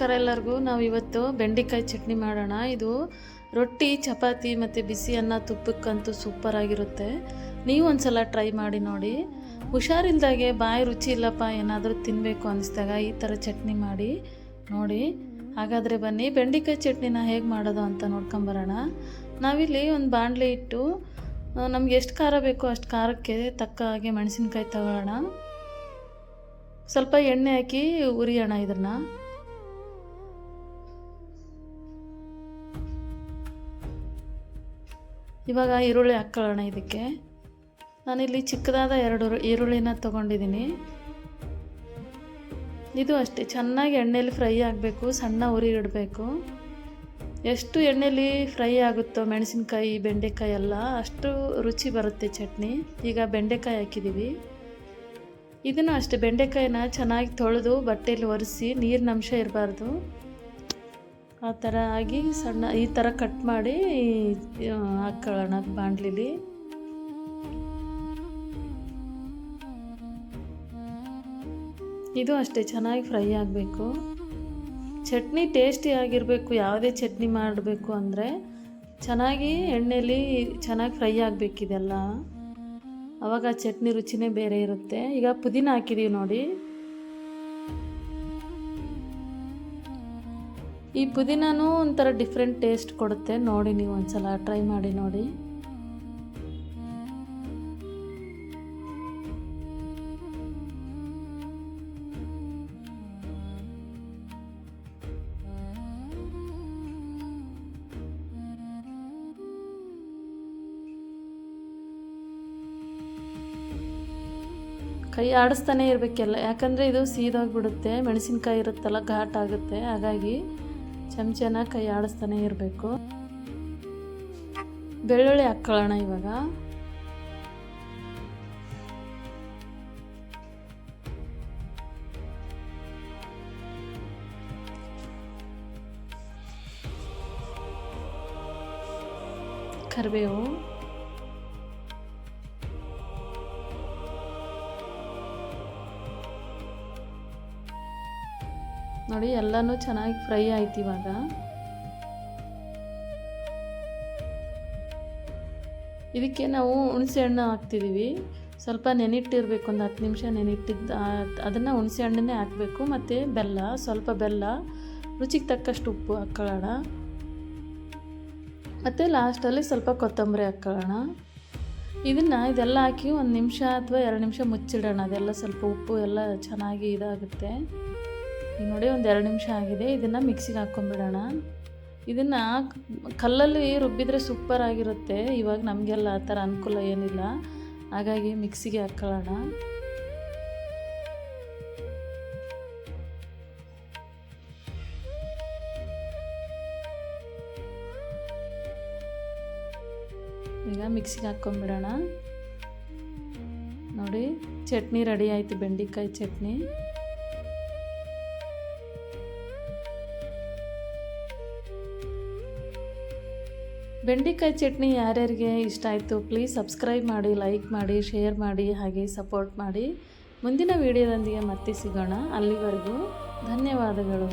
ನಮಸ್ಕಾರ ಎಲ್ಲರಿಗೂ. ನಾವು ಇವತ್ತು ಬೆಂಡೆಕಾಯಿ ಚಟ್ನಿ ಮಾಡೋಣ. ಇದು ರೊಟ್ಟಿ, ಚಪಾತಿ ಮತ್ತು ಬಿಸಿ ಅನ್ನ ತುಪ್ಪಕ್ಕಂತೂ ಸೂಪರ್ ಆಗಿರುತ್ತೆ. ನೀವು ಒಂದ್ಸಲ ಟ್ರೈ ಮಾಡಿ ನೋಡಿ. ಹುಷಾರಿಲ್ದಾಗೆ ಬಾಯಿ ರುಚಿ ಇಲ್ಲಪ್ಪ ಏನಾದರೂ ತಿನ್ನಬೇಕು ಅನಿಸಿದಾಗ ಈ ಥರ ಚಟ್ನಿ ಮಾಡಿ ನೋಡಿ. ಹಾಗಾದರೆ ಬನ್ನಿ ಬೆಂಡೆಕಾಯಿ ಚಟ್ನಿನ ಹೇಗೆ ಮಾಡೋದು ಅಂತ ನೋಡ್ಕೊಂಬರೋಣ. ನಾವಿಲ್ಲಿ ಒಂದು ಬಾಣಲೆ ಇಟ್ಟು ನಮ್ಗೆ ಎಷ್ಟು ಖಾರ ಬೇಕೋ ಅಷ್ಟು ಖಾರಕ್ಕೆ ತಕ್ಕ ಹಾಗೆ ಮೆಣಸಿನ್ಕಾಯಿ ತಗೊಳ್ಳೋಣ. ಸ್ವಲ್ಪ ಎಣ್ಣೆ ಹಾಕಿ ಉರಿಯೋಣ. ಇದನ್ನು ಇವಾಗ ಈರುಳ್ಳಿ ಹಾಕ್ಕೊಳ್ಳೋಣ. ಇದಕ್ಕೆ ನಾನಿಲ್ಲಿ ಚಿಕ್ಕದಾದ 2 ಈರುಳ್ಳಿನ ತೊಗೊಂಡಿದ್ದೀನಿ. ಇದು ಅಷ್ಟೇ ಚೆನ್ನಾಗಿ ಎಣ್ಣೆಯಲ್ಲಿ ಫ್ರೈ ಆಗಬೇಕು, ಸಣ್ಣ ಉರಿ ಇಡಬೇಕು. ಎಷ್ಟು ಎಣ್ಣೆಯಲ್ಲಿ ಫ್ರೈ ಆಗುತ್ತೋ ಮೆಣಸಿನ್ಕಾಯಿ ಬೆಂಡೆಕಾಯಿ ಎಲ್ಲ ಅಷ್ಟು ರುಚಿ ಬರುತ್ತೆ ಚಟ್ನಿ. ಈಗ ಬೆಂಡೆಕಾಯಿ ಹಾಕಿದ್ದೀವಿ. ಇದನ್ನು ಅಷ್ಟೇ ಬೆಂಡೆಕಾಯಿನ ಚೆನ್ನಾಗಿ ತೊಳೆದು ಬಟ್ಟೆಯಲ್ಲಿ ಒರೆಸಿ ನೀರಿನ ಅಂಶ ಇರಬಾರ್ದು. ಆ ಥರ ಆಗಿ ಸಣ್ಣ ಈ ಥರ ಕಟ್ ಮಾಡಿ ಹಾಕ್ಕೊಳ್ಳೋಣ ಬಾಣಲಿಲಿ. ಇದು ಅಷ್ಟೇ ಚೆನ್ನಾಗಿ ಫ್ರೈ ಆಗಬೇಕು. ಚಟ್ನಿ ಟೇಸ್ಟಿ ಆಗಿರಬೇಕು. ಯಾವುದೇ ಚಟ್ನಿ ಮಾಡಬೇಕು ಅಂದರೆ ಚೆನ್ನಾಗಿ ಎಣ್ಣೆಯಲ್ಲಿ ಚೆನ್ನಾಗಿ ಫ್ರೈ ಆಗಬೇಕಿದೆಲ್ಲ, ಆವಾಗ ಚಟ್ನಿ ರುಚಿನೇ ಬೇರೆ ಇರುತ್ತೆ. ಈಗ ಪುದೀನ ಹಾಕಿದ್ದೀವಿ ನೋಡಿ. ಈ ಪುದೀನೂ ಒಂಥರ ಡಿಫ್ರೆಂಟ್ ಟೇಸ್ಟ್ ಕೊಡುತ್ತೆ. ನೋಡಿ ನೀವು ಒಂದ್ಸಲ ಟ್ರೈ ಮಾಡಿ ನೋಡಿ. ಕೈ ಆಡಿಸ್ತಾನೆ ಇರಬೇಕೆಲ್ಲ, ಯಾಕಂದರೆ ಇದು ಸೀದೋಗಿಬಿಡುತ್ತೆ. ಮೆಣಸಿನ್ಕಾಯಿ ಇರುತ್ತಲ್ಲ ಘಾಟ್ ಆಗುತ್ತೆ, ಹಾಗಾಗಿ ಚಮಚನ ಕೈ ಆಡಿಸ್ತಾನೆ ಇರಬೇಕು. ಬೆಳ್ಳುಳ್ಳಿ ಹಾಕ್ಕೊಳ್ಳೋಣ ಇವಾಗ. ಕರಿಬೇವು, ನೋಡಿ ಎಲ್ಲನೂ ಚೆನ್ನಾಗಿ ಫ್ರೈ ಆಯ್ತು. ಇವಾಗ ಇದಕ್ಕೆ ನಾವು ಹುಣಸೆ ಹಣ್ಣು ಹಾಕ್ತಿದ್ದೀವಿ. ಸ್ವಲ್ಪ ನೆನಿಟ್ಟಿರಬೇಕು, ಒಂದು 10 ನಿಮಿಷ ನೆನಿಟ್ಟಿದ್ದು ಅದನ್ನು ಹುಣಸೆ ಹಣ್ಣನ್ನೇ ಹಾಕಬೇಕು. ಮತ್ತು ಬೆಲ್ಲ, ಸ್ವಲ್ಪ ಬೆಲ್ಲ, ರುಚಿಗೆ ತಕ್ಕಷ್ಟು ಉಪ್ಪು ಹಾಕ್ಕೊಳ್ಳೋಣ. ಮತ್ತು ಲಾಸ್ಟಲ್ಲಿ ಸ್ವಲ್ಪ ಕೊತ್ತಂಬರಿ ಹಾಕ್ಕೊಳ್ಳೋಣ. ಇದೆಲ್ಲ ಹಾಕಿ 1 ನಿಮಿಷ ಅಥವಾ 2 ನಿಮಿಷ ಮುಚ್ಚಿಡೋಣ. ಅದೆಲ್ಲ ಸ್ವಲ್ಪ ಉಪ್ಪು ಎಲ್ಲ ಚೆನ್ನಾಗಿ ಇದಾಗುತ್ತೆ. ಈಗ ನೋಡಿ 1-2 ನಿಮಿಷ ಆಗಿದೆ. ಇದನ್ನು ಮಿಕ್ಸಿಗೆ ಹಾಕ್ಕೊಂಬಿಡೋಣ. ಇದನ್ನು ಕಲ್ಲಲ್ಲಿ ರುಬ್ಬಿದರೆ ಸೂಪರ್ ಆಗಿರುತ್ತೆ. ಇವಾಗ ನಮಗೆಲ್ಲ ಆ ಥರ ಅನುಕೂಲ ಏನಿಲ್ಲ, ಹಾಗಾಗಿ ಮಿಕ್ಸಿಗೆ ಹಾಕ್ಕೊಳ್ಳೋಣ. ಈಗ ಮಿಕ್ಸಿಗೆ ಹಾಕ್ಕೊಂಬಿಡೋಣ. ನೋಡಿ ಚಟ್ನಿ ರೆಡಿ ಆಯಿತು, ಬೆಂಡೆಕಾಯಿ ಚಟ್ನಿ. ಬೆಂಡೆಕಾಯಿ ಚಟ್ನಿ ಯಾರ್ಯಾರಿಗೆ ಇಷ್ಟ ಆಯಿತು ಪ್ಲೀಸ್ ಸಬ್ಸ್ಕ್ರೈಬ್ ಮಾಡಿ, ಲೈಕ್ ಮಾಡಿ, ಶೇರ್ ಮಾಡಿ, ಹಾಗೆ ಸಪೋರ್ಟ್ ಮಾಡಿ. ಮುಂದಿನ ವಿಡಿಯೋದೊಂದಿಗೆ ಮತ್ತೆ ಸಿಗೋಣ. ಅಲ್ಲಿವರೆಗೂ ಧನ್ಯವಾದಗಳು.